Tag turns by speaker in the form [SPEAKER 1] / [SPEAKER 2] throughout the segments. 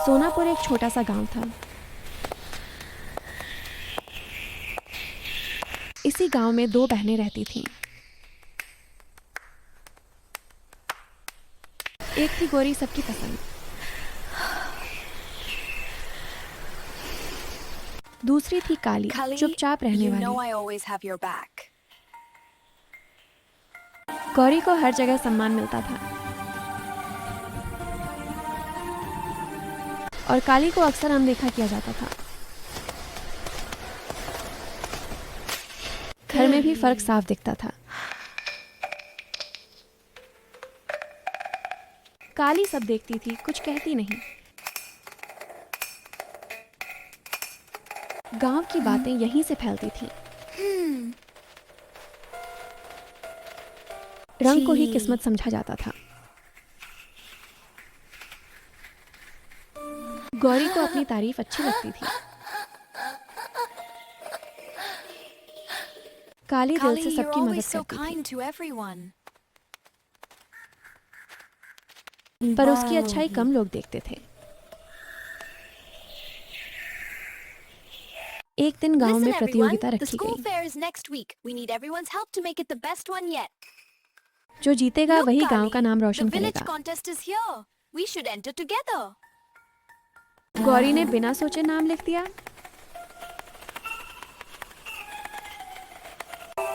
[SPEAKER 1] सोनापुर एक छोटा सा गांव था। इसी गांव में 2 बहनें रहती थीं। एक थी गोरी, सबकी पसंद। दूसरी थी काली, चुपचाप रहने वाली। गौरी को हर जगह सम्मान मिलता था और काली को अक्सर अनदेखा किया जाता था। घर में भी फर्क साफ दिखता था। काली सब देखती थी, कुछ कहती नहीं। गांव की बातें यहीं से फैलती थीं। रंग को ही किस्मत समझा जाता था। गौरी को अपनी तारीफ अच्छी लगती थी। काली दिल से सबकी मदद करती थी, पर उसकी अच्छाई कम लोग देखते थे। एक दिन गांव में प्रतियोगिता रखी गई। जो जीतेगा वही गांव का नाम रोशन करेगा। गौरी ने बिना सोचे नाम लिख दिया।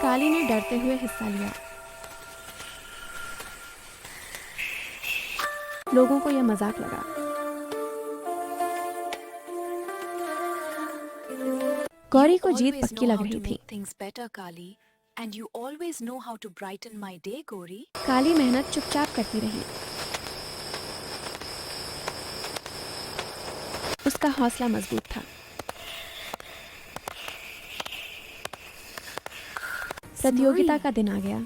[SPEAKER 1] काली ने डरते हुए हिस्सा लिया। लोगों को यह मजाक लगा। गौरी को जीत पक्की लग रही थी। काली मेहनत चुपचाप करती रही। उसका हौसला मजबूत था। प्रतियोगिता का दिन आ गया।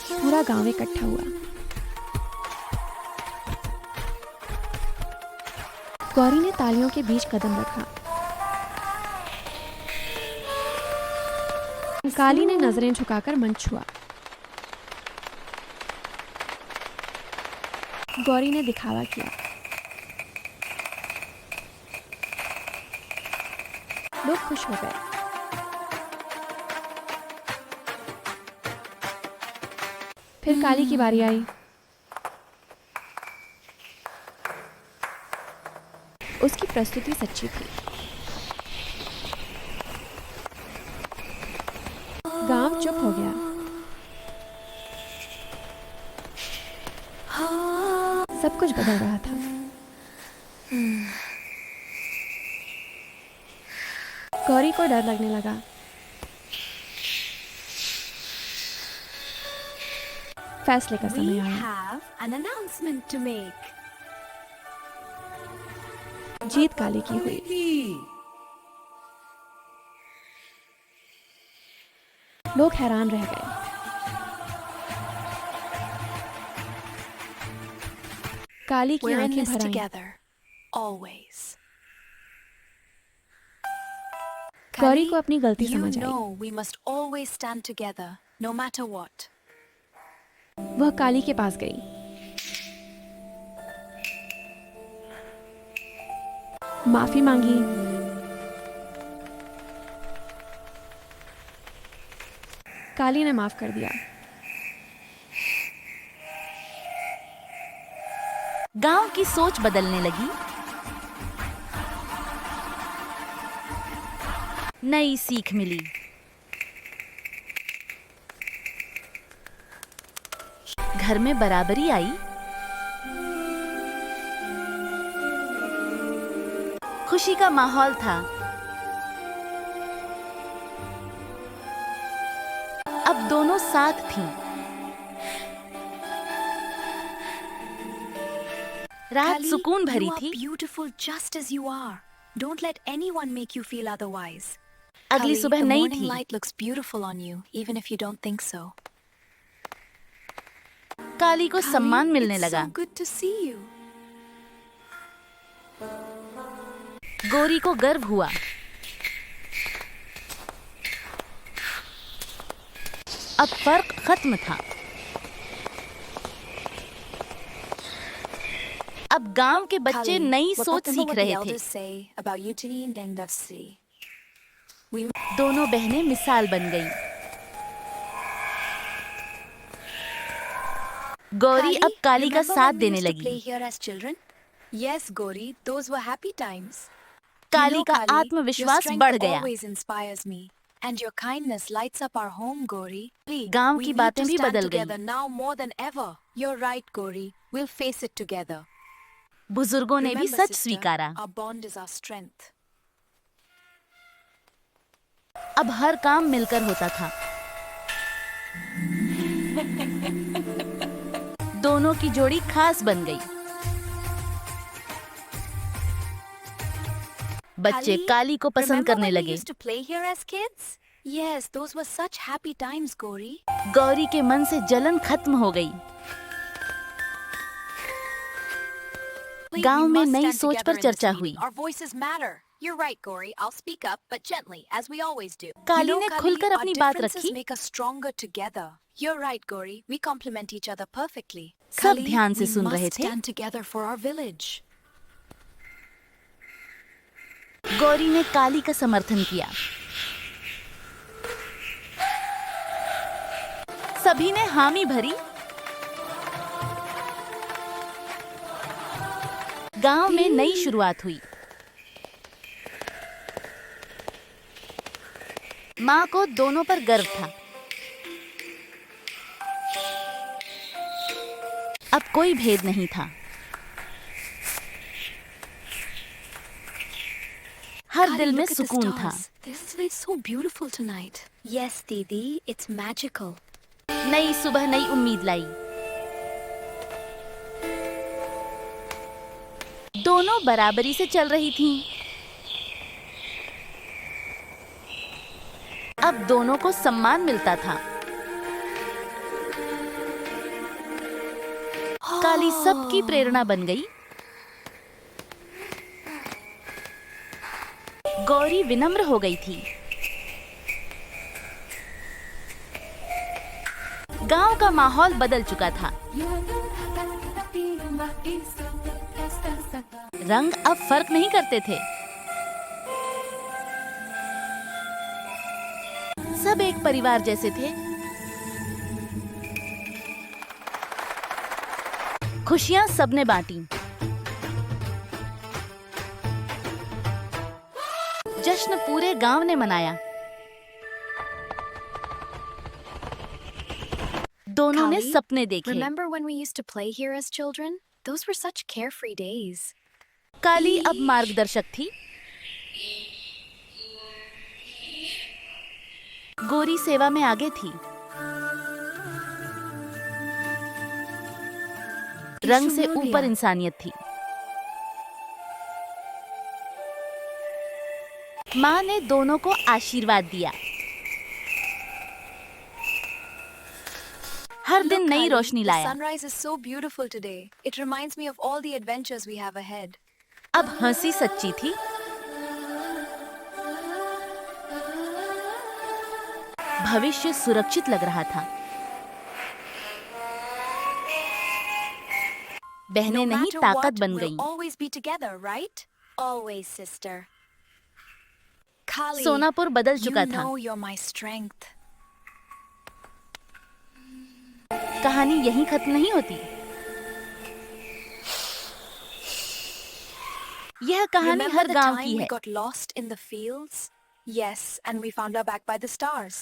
[SPEAKER 1] पूरा गांव इकट्ठा हुआ। गौरी ने तालियों के बीच कदम रखा। काली ने नजरें झुकाकर मंच छुआ। गौरी ने दिखावा किया। लोग खुश हो गए। फिर काली की बारी आई। उसकी प्रस्तुति सच्ची थी। गांव चुप हो गया। सब कुछ बदल रहा था। गौरी को डर लगने लगा। फैसले का समय आया। जीत काली की हुई। लोग हैरान रह गए। काली की आंखें भर आईं। गौरी को अपनी गलती समझ आई। वह काली के पास गई। माफी मांगी। काली ने माफ कर दिया।
[SPEAKER 2] गांव की सोच बदलने लगी। नई सीख मिली। घर में बराबरी आई। खुशी का माहौल था। अब दोनों साथ थीं। रात सुकून भरी थी। अगली सुबह नई थी। काली को सम्मान मिलने लगा। गौरी को गर्व हुआ। अब फर्क खत्म था। अब गांव के बच्चे नई सोच सीख रहे थे। दोनों बहनें मिसाल बन गईं। गौरी अब काली का साथ देने लगी।
[SPEAKER 1] Yes, Gauri, those were happy times.
[SPEAKER 2] काली का
[SPEAKER 1] Kali,
[SPEAKER 2] आत्मविश्वास
[SPEAKER 1] your strength
[SPEAKER 2] बढ़ गया।
[SPEAKER 1] always inspires me, and your kindness lights up our home, Gauri.
[SPEAKER 2] गांव
[SPEAKER 1] We
[SPEAKER 2] की
[SPEAKER 1] need
[SPEAKER 2] बातें
[SPEAKER 1] to
[SPEAKER 2] भी
[SPEAKER 1] stand
[SPEAKER 2] बदल
[SPEAKER 1] together
[SPEAKER 2] गईं।
[SPEAKER 1] now more than ever. You're right, Gauri. We'll face it together.
[SPEAKER 2] बुजुर्गों ने भी
[SPEAKER 1] Remember,
[SPEAKER 2] सच
[SPEAKER 1] sister,
[SPEAKER 2] स्वीकारा।
[SPEAKER 1] our bond is our strength.
[SPEAKER 2] अब हर काम मिलकर होता था। दोनों की जोड़ी खास बन गई। बच्चे
[SPEAKER 1] Kali,
[SPEAKER 2] काली को पसंद
[SPEAKER 1] remember
[SPEAKER 2] करने
[SPEAKER 1] when we
[SPEAKER 2] लगे।
[SPEAKER 1] used to play here as kids? Yes, those were such happy times, Gauri.
[SPEAKER 2] Gauri के मन से जलन खत्म हो गई। गांव
[SPEAKER 1] We
[SPEAKER 2] में
[SPEAKER 1] must
[SPEAKER 2] नई
[SPEAKER 1] stand
[SPEAKER 2] सोच
[SPEAKER 1] together
[SPEAKER 2] पर
[SPEAKER 1] in this
[SPEAKER 2] चर्चा
[SPEAKER 1] meeting.
[SPEAKER 2] हुई।
[SPEAKER 1] Our voices matter. You're right, Gauri. I'll speak up, but gently, as we always do.
[SPEAKER 2] काली ने
[SPEAKER 1] Kali,
[SPEAKER 2] खुलकर
[SPEAKER 1] our
[SPEAKER 2] अपनी बात
[SPEAKER 1] differences
[SPEAKER 2] रखी।
[SPEAKER 1] make us stronger together. You're right, Gauri. We complement each other perfectly.
[SPEAKER 2] सब
[SPEAKER 1] Kali,
[SPEAKER 2] ध्यान से
[SPEAKER 1] we
[SPEAKER 2] soon
[SPEAKER 1] must
[SPEAKER 2] रहे थे।
[SPEAKER 1] stand together for our village.
[SPEAKER 2] Gauri ने काली का समर्थन किया। सभी ने हामी भरी। गांव में नई शुरुआत हुई। माँ को दोनों पर गर्व था। अब कोई भेद नहीं था। हर
[SPEAKER 1] Kali,
[SPEAKER 2] दिल में
[SPEAKER 1] look at the
[SPEAKER 2] सुकून था।
[SPEAKER 1] stars. This is so beautiful tonight. Yes, Didi, it's magical.
[SPEAKER 2] नई सुबह नई उम्मीद लाई। दोनों बराबरी से चल रही थीं। अब दोनों को सम्मान मिलता था। काली सबकी प्रेरणा बन गई। गौरी विनम्र हो गई थी। गांव का माहौल बदल चुका था। रंग अब फर्क नहीं करते थे। सब एक परिवार जैसे थे। खुशियां सबने बांटी। जश्न पूरे गांव ने मनाया। दोनों ने
[SPEAKER 1] Kali,
[SPEAKER 2] सपने देखे।
[SPEAKER 1] Remember when we used to play here as children? Those were such carefree days.
[SPEAKER 2] काली अब मार्गदर्शक थी। गोरी सेवा में आगे थी। रंग से ऊपर इंसानियत थी। माँ ने दोनों को आशीर्वाद दिया। हर दिन
[SPEAKER 1] Look,
[SPEAKER 2] नई
[SPEAKER 1] Kali,
[SPEAKER 2] रोशनी
[SPEAKER 1] the
[SPEAKER 2] लाया।
[SPEAKER 1] sunrise is so beautiful today. It reminds me of all the adventures we have ahead.
[SPEAKER 2] अब हंसी सच्ची थी। भविष्य सुरक्षित लग रहा था। बहनें
[SPEAKER 1] No
[SPEAKER 2] नहीं
[SPEAKER 1] matter
[SPEAKER 2] ताकत
[SPEAKER 1] what,
[SPEAKER 2] बन
[SPEAKER 1] we'll
[SPEAKER 2] गईं।
[SPEAKER 1] always be together, right? Always, sister. Kali,
[SPEAKER 2] Sonapur बदल चुका
[SPEAKER 1] you
[SPEAKER 2] था।
[SPEAKER 1] know you're my strength.
[SPEAKER 2] कहानी यहीं खत्म नहीं होती। यह कहानी
[SPEAKER 1] Remember
[SPEAKER 2] हर
[SPEAKER 1] the
[SPEAKER 2] गांव
[SPEAKER 1] time
[SPEAKER 2] की
[SPEAKER 1] we
[SPEAKER 2] है,
[SPEAKER 1] got lost in the fields? Yes, and we found our back by the stars.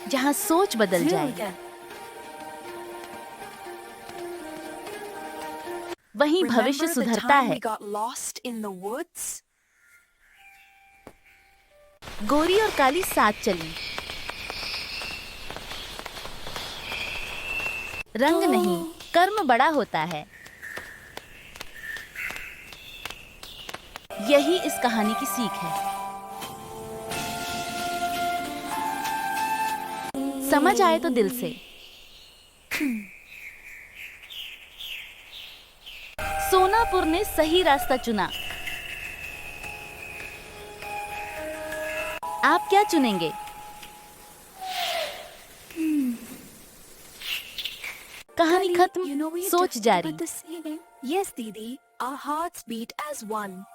[SPEAKER 2] जहाँ सोच बदल जाए वहीं भविष्य
[SPEAKER 1] Remember the
[SPEAKER 2] सुधरता
[SPEAKER 1] time
[SPEAKER 2] है।
[SPEAKER 1] we got lost in the woods?
[SPEAKER 2] गोरी और काली साथ चली। रंग नहीं, कर्म बड़ा होता है। यही इस कहानी की सीख है। समझ आए तो दिल से। सोनापुर ने सही रास्ता चुना। आप क्या चुनेंगे? कहानी
[SPEAKER 1] Kali,
[SPEAKER 2] खत्म,
[SPEAKER 1] you know we
[SPEAKER 2] सोच
[SPEAKER 1] drifted
[SPEAKER 2] जारी।
[SPEAKER 1] with the sailing. Yes, Didi, our hearts beat as one.